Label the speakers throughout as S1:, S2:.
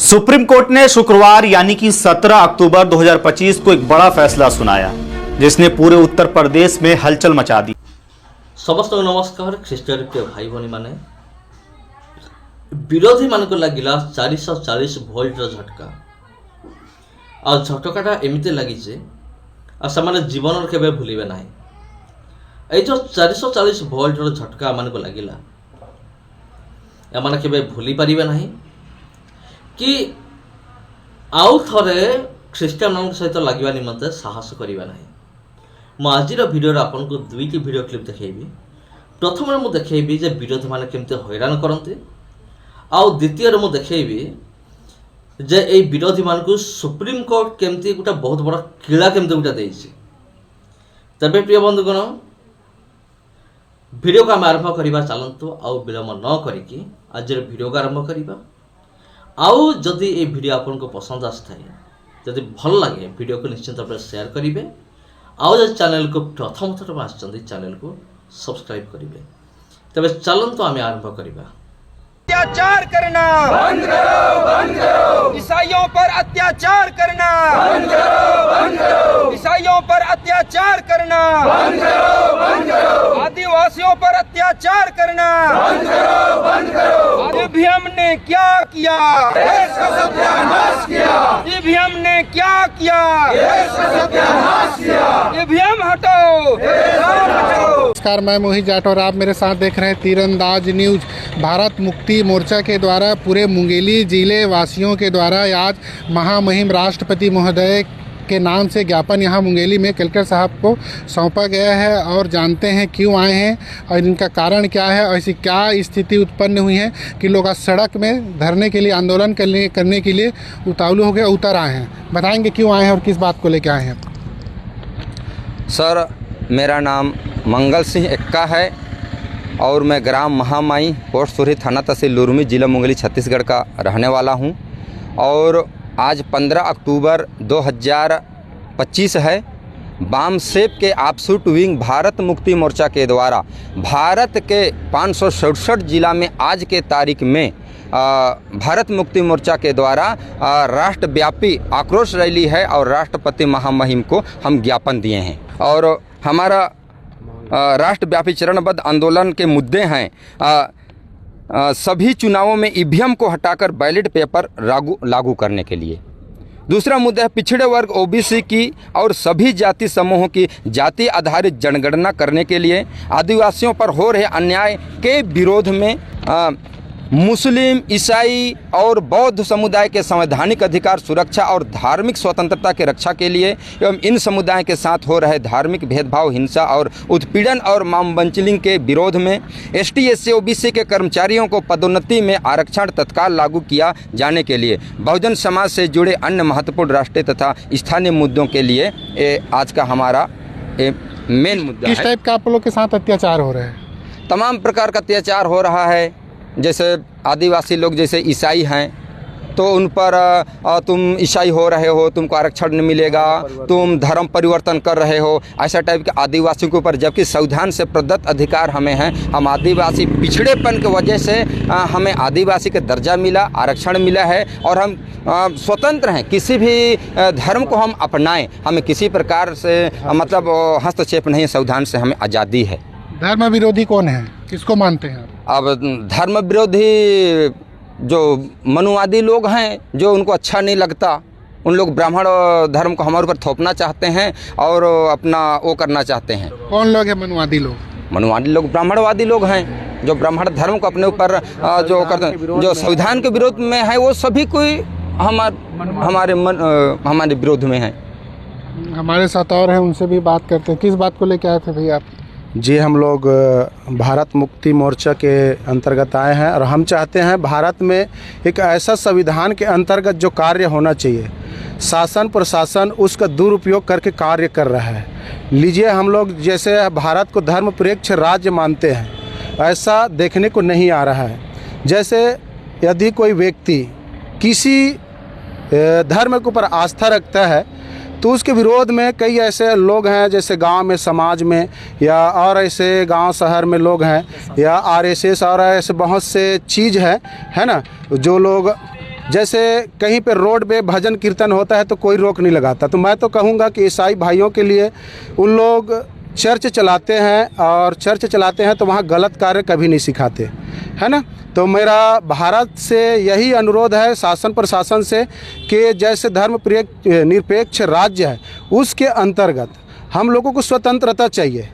S1: Supreme court ने शुक्रवार यानी कि 17 अक्टूबर 2025 को एक बड़ा फैसला सुनाया जिसने पूरे उत्तर प्रदेश में हलचल मचा दी।
S2: समस्त नमस्कार ख्रीष्टीय प्रिय भाई भाई माने विरोधी मान लगिला 440 वोल्टर झटका आ झटकाटा एमती लगी से जीवन केबे भूलिबे नाही। ए जो 440 वोल्टर झटका मान लगिला एमाने केबे भूली पारिबे नाही कि आउ थरे ख्रीष्टियान मान सहित लगिबा निमंते साहस करिबा नाही। मु आजिर भिडियो आपन को दुईटी भिडियो क्लिप देखेबी। प्रथम मु देखेबी जे विरोधी माने केमते हैरान करते आउ द्वितीय मु देखेबी जे ए विरोधी मान को सुप्रीम कोर्ट केमती गोटा बहुत बड़ा किला केमती गोटा देइछि। तबे प्रिय बंधुगण वीडियो को आम आरंभ करवा चलतु आउ विलम्ब न करिकी आज वीडियो को आरंभ करवा। आउ जदि ये वीडियो आपन को पसंद आए जदि भल लगे वीडियो को निश्चित भाव शेयर करेंगे। आउ जब चैनल को प्रथम थर आसछन्ति चैनल को सब्सक्राइब करेंगे। तबे चलतु आम आरंभ करवा।
S3: अत्याचार करना बंद करो, ईसाइयों पर अत्याचार करना बंद करो, ईसाइयों पर अत्याचार करना बंद करो, आदिवासियों पर अत्याचार करना बंद करो। ईवीएम ने क्या किया, देश का सत्यानाश किया। ईवीएम ने क्या किया, देश का सत्यानाश किया। ईवीएम हटाओ,
S4: नमस्कार, मैं मोहित जाटौर, आप मेरे साथ देख रहे हैं तीरंदाज न्यूज। भारत मुक्ति मोर्चा के द्वारा पूरे मुंगेली जिले वासियों के द्वारा आज महामहिम राष्ट्रपति महोदय के नाम से ज्ञापन यहाँ मुंगेली में कलेक्टर साहब को सौंपा गया है और जानते हैं क्यों आए हैं और इनका कारण क्या है और ऐसी क्या स्थिति उत्पन्न हुई है कि लोग आज सड़क में धरने के लिए आंदोलन करने के लिए उतावलू हो गए उतर आए हैं। बताएंगे क्यों आए हैं और किस बात को लेकर आए हैं।
S5: सर, मेरा नाम मंगल सिंह एक्का है और मैं ग्राम महामाई पोस्ट सुरही थाना तहसील लुरमी जिला मुंगेली छत्तीसगढ़ का रहने वाला हूं। और आज 15 अक्टूबर 2025 है। बामसेप के ऑफशूट विंग भारत मुक्ति मोर्चा के द्वारा भारत के 567 जिला में आज के तारीख में भारत मुक्ति मोर्चा के द्वारा राष्ट्रव्यापी आक्रोश रैली है और राष्ट्रपति महामहिम को हम ज्ञापन दिए हैं। और हमारा राष्ट्रव्यापी चरणबद्ध आंदोलन के मुद्दे हैं सभी चुनावों में ईवीएम को हटाकर बैलेट पेपर लागू करने के लिए। दूसरा मुद्दा है पिछड़े वर्ग ओबीसी की और सभी जाति समूहों की जाति आधारित जनगणना करने के लिए। आदिवासियों पर हो रहे अन्याय के विरोध में मुस्लिम, ईसाई और बौद्ध समुदाय के संवैधानिक अधिकार सुरक्षा और धार्मिक स्वतंत्रता की रक्षा के लिए एवं इन समुदाय के साथ हो रहे धार्मिक भेदभाव, हिंसा और उत्पीड़न और मामबंचलिंग के विरोध में एसटी, एससी, ओबीसी के कर्मचारियों को पदोन्नति में आरक्षण तत्काल लागू किया जाने के लिए बहुजन समाज से जुड़े अन्य महत्वपूर्ण राष्ट्रीय तथा स्थानीय मुद्दों के लिए आज का हमारा मेन मुद्दा है।
S4: किस टाइप का आप लोग के साथ अत्याचार हो रहे हैं?
S5: तमाम प्रकार का अत्याचार हो रहा है। जैसे आदिवासी लोग जैसे ईसाई हैं तो उन पर तुम ईसाई हो रहे हो, तुमको आरक्षण नहीं मिलेगा, तुम धर्म परिवर्तन कर रहे हो, ऐसा टाइप के आदिवासियों के ऊपर, जबकि संविधान से प्रदत्त अधिकार हमें हैं। हम आदिवासी पिछड़ेपन की वजह से हमें आदिवासी का दर्जा मिला, आरक्षण मिला है और हम स्वतंत्र हैं। किसी भी धर्म को हम अपनाएं, हमें किसी प्रकार से मतलब हस्तक्षेप नहीं, संविधान से हमें आज़ादी है।
S4: धर्म विरोधी कौन है, किसको मानते हैं?
S5: अब धर्म विरोधी जो मनुवादी लोग हैं, जो उनको अच्छा नहीं लगता, उन लोग ब्राह्मण धर्म को हमारे ऊपर थोपना चाहते हैं और अपना वो करना चाहते हैं।
S4: कौन लोग हैं मनुवादी लोग?
S5: मनुवादी लोग ब्राह्मणवादी लोग हैं जो ब्राह्मण धर्म को अपने ऊपर जो करते हैं, जो संविधान के विरोध में है, वो सभी कोई हमारे विरोध में है।
S4: हमारे साथ और हैं, उनसे भी बात करते हैं। किस बात को लेकर आए थे भैया आप?
S6: जी, हम लोग भारत मुक्ति मोर्चा के अंतर्गत आए हैं और हम चाहते हैं भारत में एक ऐसा संविधान के अंतर्गत जो कार्य होना चाहिए, शासन प्रशासन उसका दुरुपयोग करके कार्य कर रहा है। लीजिए, हम लोग जैसे भारत को धर्मनिरपेक्ष राज्य मानते हैं, ऐसा देखने को नहीं आ रहा है। जैसे यदि कोई व्यक्ति किसी धर्म के ऊपर आस्था रखता है तो उसके विरोध में कई ऐसे लोग हैं, जैसे गांव में, समाज में या और ऐसे गांव शहर में लोग हैं, या आरएसएस और ऐसे बहुत से चीज़ है ना, जो लोग जैसे कहीं पे रोड पे भजन कीर्तन होता है तो कोई रोक नहीं लगाता। तो मैं तो कहूँगा कि ईसाई भाइयों के लिए उन लोग चर्च चलाते हैं और चर्च चलाते हैं तो वहाँ गलत कार्य कभी नहीं सिखाते, है ना। तो मेरा भारत से यही अनुरोध है शासन प्रशासन से कि जैसे धर्म निरपेक्ष राज्य है उसके अंतर्गत हम लोगों को स्वतंत्रता चाहिए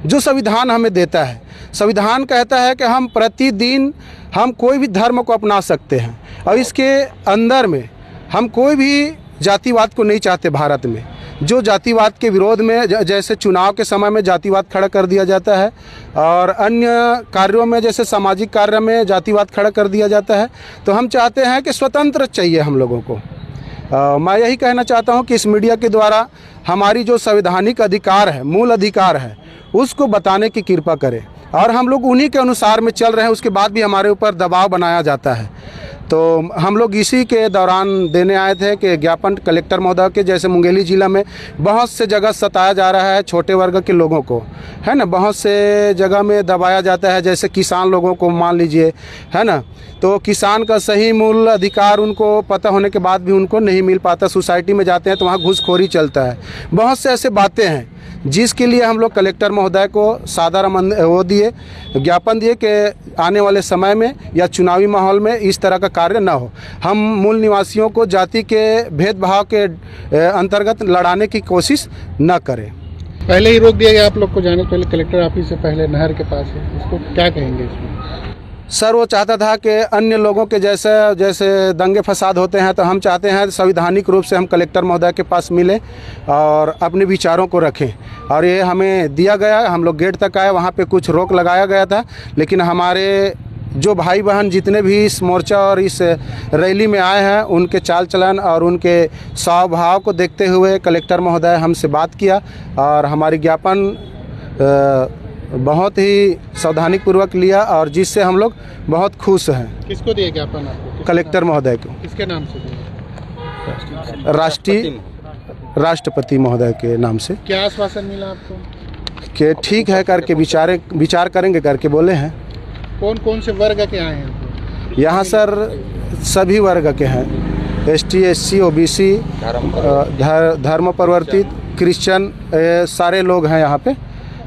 S6: जो संविधान हमें देता है। संविधान कहता है कि हम प्रतिदिन हम कोई भी धर्म को अपना सकते हैं और इसके अंदर में हम कोई भी जातिवाद को नहीं चाहते। भारत में जो जातिवाद के विरोध में जैसे चुनाव के समय में जातिवाद खड़ा कर दिया जाता है और अन्य कार्यों में जैसे सामाजिक कार्य में जातिवाद खड़ा कर दिया जाता है, तो हम चाहते हैं कि स्वतंत्र चाहिए हम लोगों को। मैं यही कहना चाहता हूं कि इस मीडिया के द्वारा हमारी जो संवैधानिक अधिकार है, मूल अधिकार है, उसको बताने की कृपा करें और हम लोग उन्हीं के अनुसार में चल रहे हैं। उसके बाद भी हमारे ऊपर दबाव बनाया जाता है। तो हम लोग इसी के दौरान देने आए थे कि ज्ञापन कलेक्टर महोदय के, जैसे मुंगेली ज़िला में बहुत से जगह सताया जा रहा है छोटे वर्ग के लोगों को, है ना। बहुत से जगह में दबाया जाता है, जैसे किसान लोगों को मान लीजिए, है ना। तो किसान का सही मूल अधिकार उनको पता होने के बाद भी उनको नहीं मिल पाता। सोसाइटी में जाते हैं तो वहाँ घूसखोरी चलता है। बहुत से ऐसे बातें हैं जिसके लिए हम लोग कलेक्टर महोदय को ज्ञापन दिए कि आने वाले समय में या चुनावी माहौल में इस तरह का कार्य ना हो। हम मूल निवासियों को जाति के भेदभाव के अंतर्गत लड़ाने की कोशिश न करें।
S4: पहले ही रोक दिया गया आप लोग को जाने पहले कलेक्टर ऑफिस से, पहले नहर के पास है, इसको क्या कहेंगे इसमें?
S6: सर वो चाहता था कि अन्य लोगों के जैसे दंगे फसाद होते हैं, तो हम चाहते हैं संवैधानिक रूप से हम कलेक्टर महोदय के पास मिलें और अपने विचारों को रखें। और ये हमें दिया गया, हम लोग गेट तक आए, वहाँ पे कुछ रोक लगाया गया था, लेकिन हमारे जो भाई बहन जितने भी इस मोर्चा और इस रैली में आए हैं उनके चाल चलन और उनके स्वभाव को देखते हुए कलेक्टर महोदय हमसे बात किया और हमारी ज्ञापन बहुत ही सावधानी पूर्वक लिया और जिससे हम लोग बहुत खुश हैं।
S4: किसको दिया ज्ञापन आपको?
S6: कलेक्टर महोदय को।
S4: किसके नाम से दिया?
S6: राष्ट्रपति महोदय के नाम से।
S4: क्या आश्वासन मिला आपको?
S6: कि ठीक है करके विचार करेंगे करके बोले हैं।
S4: कौन कौन से वर्ग के आए हैं
S6: यहाँ? सर सभी वर्ग के हैं, ST SC OBC, धर्म परिवर्तित, क्रिश्चियन, सारे लोग हैं यहाँ पे।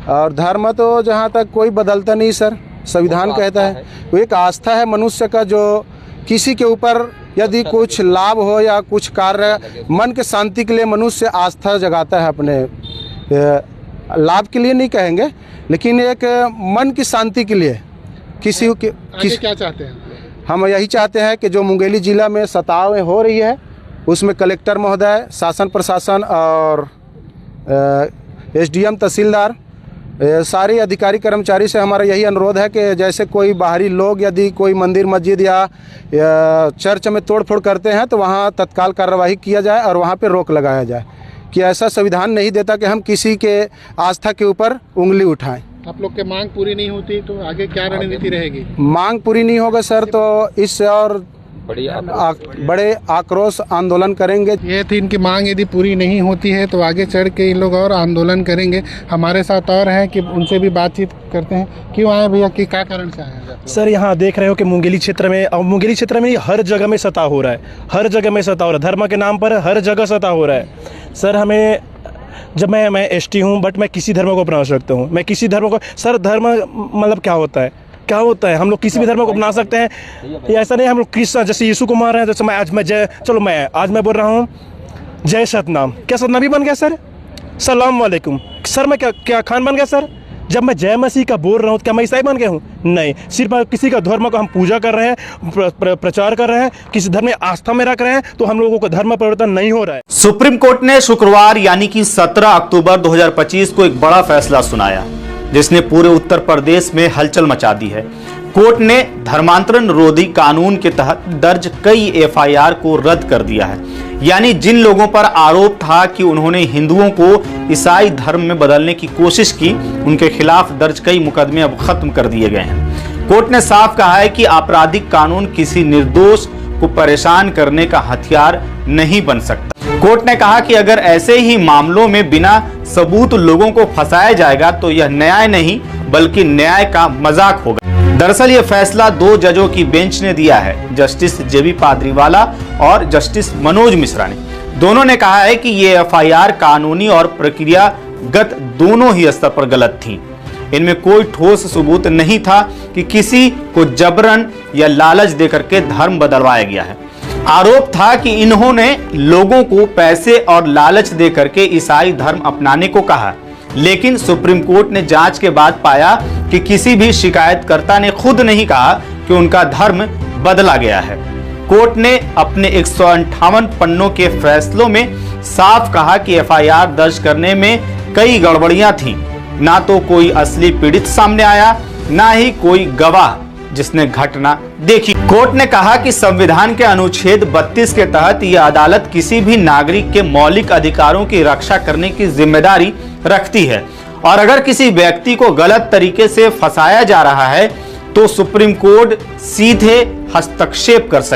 S6: और धर्म तो जहाँ तक कोई बदलता नहीं सर, संविधान कहता है वो एक आस्था है मनुष्य का, जो किसी के ऊपर यदि कुछ लाभ हो या कुछ कार्य मन के शांति के लिए मनुष्य आस्था जगाता है, अपने लाभ के लिए नहीं कहेंगे लेकिन एक मन की शांति के लिए। क्या चाहते हैं? हम यही चाहते हैं कि जो मुंगेली ज़िला में सतावें हो रही है उसमें कलेक्टर महोदय, शासन प्रशासन और SDM तहसीलदार, सारे अधिकारी कर्मचारी से हमारा यही अनुरोध है कि जैसे कोई बाहरी लोग यदि कोई मंदिर मस्जिद या चर्च में तोड़फोड़ करते हैं तो वहाँ तत्काल कार्रवाई किया जाए और वहाँ पे रोक लगाया जाए कि ऐसा संविधान नहीं देता कि हम किसी के आस्था के ऊपर उंगली उठाएं।
S4: आप लोग के मांग पूरी नहीं होती तो आगे क्या रणनीति रहेगी?
S6: मांग पूरी नहीं होगा सर तो इससे और बड़े आक्रोश आंदोलन करेंगे।
S4: ये थी इनकी मांग, यदि पूरी नहीं होती है तो आगे चढ़ के इन लोग और आंदोलन करेंगे। हमारे साथ और हैं कि उनसे भी बातचीत करते हैं। क्यों आए भैया, कि क्या कारण से आए?
S7: सर यहाँ देख रहे हो कि मुंगेली क्षेत्र में, और मुंगेली क्षेत्र में हर जगह में सता हो रहा है, हर जगह में सता हो रहा है, धर्म के नाम पर हर जगह सता हो रहा है। सर हमें जब मैं ST हूँ बट मैं किसी धर्म को अपना सकता हूँ, मैं किसी धर्म को, सर धर्म मतलब क्या होता है? क्या होता है? हम लोग किसी भी धर्म को अपना सकते हैं, ये ऐसा नहीं हम लोग क्रिश्चियन जैसे यीशु को मान रहे हैं। जैसे आज मैं बोल रहा हूँ जय सतनाम, क्या सतनाम भी बन गया सर? सलाम वालेकुम सर, मैं क्या खान बन गया सर? जब मैं जय मसीह का बोल रहा हूँ क्या मैं ईसाई बन गया हूँ? नहीं, सिर्फ किसी का धर्म को हम पूजा कर रहे हैं, प्रचार कर रहे हैं, किसी धर्म में आस्था में रख रहे हैं, तो हम लोगों का धर्म परिवर्तन नहीं हो रहा है।
S1: सुप्रीम कोर्ट ने शुक्रवार यानी कि 17 अक्टूबर 2025 को एक बड़ा फैसला सुनाया जिसने पूरे उत्तर प्रदेश में हलचल मचा दी है। कोर्ट ने धर्मांतरण रोधी कानून के तहत दर्ज कई FIR को रद्द कर दिया है, यानी जिन लोगों पर आरोप था कि उन्होंने हिंदुओं को ईसाई धर्म में बदलने की कोशिश की, उनके खिलाफ दर्ज कई मुकदमे अब खत्म कर दिए गए हैं। कोर्ट ने साफ कहा है कि आपराधिक कानून किसी निर्दोष को परेशान करने का हथियार नहीं बन सकता। कोर्ट ने कहा कि अगर ऐसे ही मामलों में बिना सबूत लोगों को फंसाया जाएगा तो यह न्याय नहीं बल्कि न्याय का मजाक होगा। दरअसल ये फैसला 2 जजों की बेंच ने दिया है, जस्टिस जेबी पाद्रीवाला और जस्टिस मनोज मिश्रा ने। दोनों ने कहा है कि ये एफआईआर कानूनी और प्रक्रियागत दोनों ही स्तर पर गलत थी। इनमें कोई ठोस सबूत नहीं था कि किसी को जबरन या लालच देकर के धर्म बदलवाया गया है। आरोप था कि इन्होंने लोगों को पैसे और लालच देकर के ईसाई धर्म अपनाने को कहा, लेकिन सुप्रीम कोर्ट ने जांच के बाद पाया कि किसी भी शिकायतकर्ता ने खुद नहीं कहा कि उनका धर्म बदला गया है। कोर्ट ने अपने 158 पन्नों के फैसलों में साफ कहा कि एफआईआर दर्ज करने में कई गड़बड़ियां थीं। ना तो कोई असली पीड़ित सामने आया, ना ही कोई गवाह जिसने घटना देखी। कोर्ट ने कहा कि संविधान के अनुच्छेद 32 के तहत यह अदालत किसी भी नागरिक के मौलिक अधिकारों की रक्षा करने की जिम्मेदारी रखती है, और अगर किसी व्यक्ति को गलत तरीके से फंसाया जा रहा है तो सुप्रीम कोर्ट सीधे हस्तक्षेप कर सकती है।